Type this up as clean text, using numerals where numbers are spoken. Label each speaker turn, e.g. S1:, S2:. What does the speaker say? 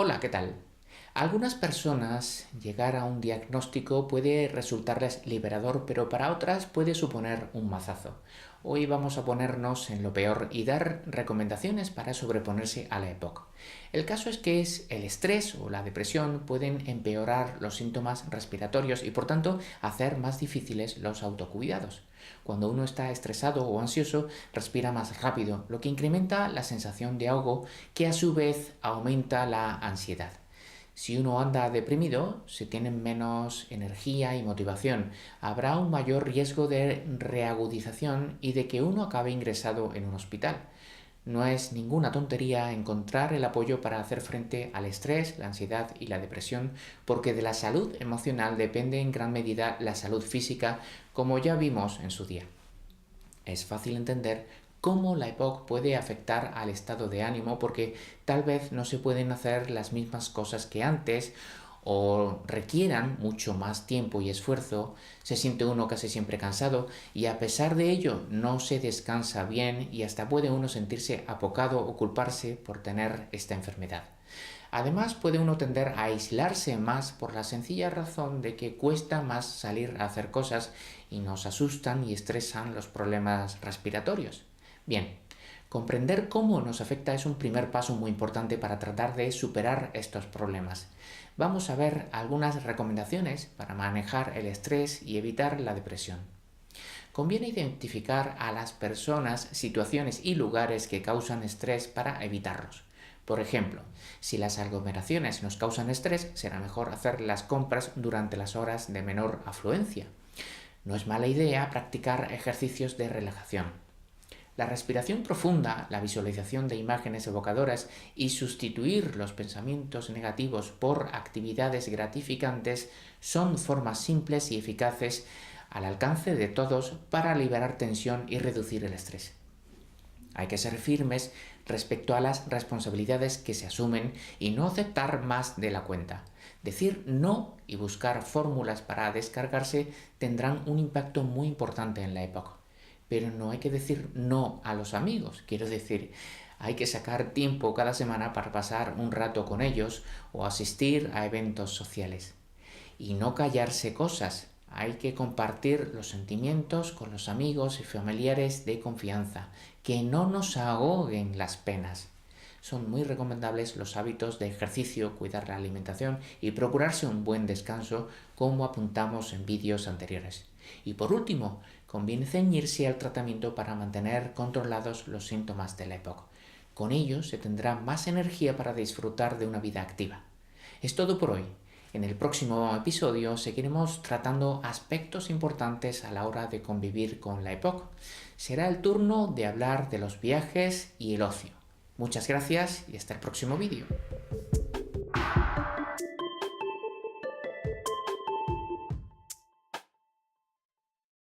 S1: Hola, ¿qué tal? A algunas personas llegar a un diagnóstico puede resultarles liberador, pero para otras puede suponer un mazazo. Hoy vamos a ponernos en lo peor y dar recomendaciones para sobreponerse a la EPOC. El caso es que el estrés o la depresión pueden empeorar los síntomas respiratorios y por tanto hacer más difíciles los autocuidados. Cuando uno está estresado o ansioso, respira más rápido, lo que incrementa la sensación de ahogo, que a su vez aumenta la ansiedad. Si uno anda deprimido, se tiene menos energía y motivación, habrá un mayor riesgo de reagudización y de que uno acabe ingresado en un hospital. No es ninguna tontería encontrar el apoyo para hacer frente al estrés, la ansiedad y la depresión, porque de la salud emocional depende en gran medida la salud física, como ya vimos en su día. Es fácil entender cómo la EPOC puede afectar al estado de ánimo porque tal vez no se pueden hacer las mismas cosas que antes o requieran mucho más tiempo y esfuerzo, se siente uno casi siempre cansado y a pesar de ello no se descansa bien y hasta puede uno sentirse apocado o culparse por tener esta enfermedad. Además puede uno tender a aislarse más por la sencilla razón de que cuesta más salir a hacer cosas y nos asustan y estresan los problemas respiratorios. Bien, comprender cómo nos afecta es un primer paso muy importante para tratar de superar estos problemas. Vamos a ver algunas recomendaciones para manejar el estrés y evitar la depresión. Conviene identificar a las personas, situaciones y lugares que causan estrés para evitarlos. Por ejemplo, si las aglomeraciones nos causan estrés, será mejor hacer las compras durante las horas de menor afluencia. No es mala idea practicar ejercicios de relajación. La respiración profunda, la visualización de imágenes evocadoras y sustituir los pensamientos negativos por actividades gratificantes son formas simples y eficaces al alcance de todos para liberar tensión y reducir el estrés. Hay que ser firmes respecto a las responsabilidades que se asumen y no aceptar más de la cuenta. Decir no y buscar fórmulas para descargarse tendrán un impacto muy importante en la época. Pero no hay que decir no a los amigos, quiero decir, hay que sacar tiempo cada semana para pasar un rato con ellos o asistir a eventos sociales. Y no callarse cosas, hay que compartir los sentimientos con los amigos y familiares de confianza, que no nos ahoguen las penas. Son muy recomendables los hábitos de ejercicio, cuidar la alimentación y procurarse un buen descanso, como apuntamos en vídeos anteriores. Y por último, conviene ceñirse al tratamiento para mantener controlados los síntomas de la EPOC. Con ello se tendrá más energía para disfrutar de una vida activa. Es todo por hoy. En el próximo episodio seguiremos tratando aspectos importantes a la hora de convivir con la EPOC. Será el turno de hablar de los viajes y el ocio. Muchas gracias y hasta el próximo vídeo.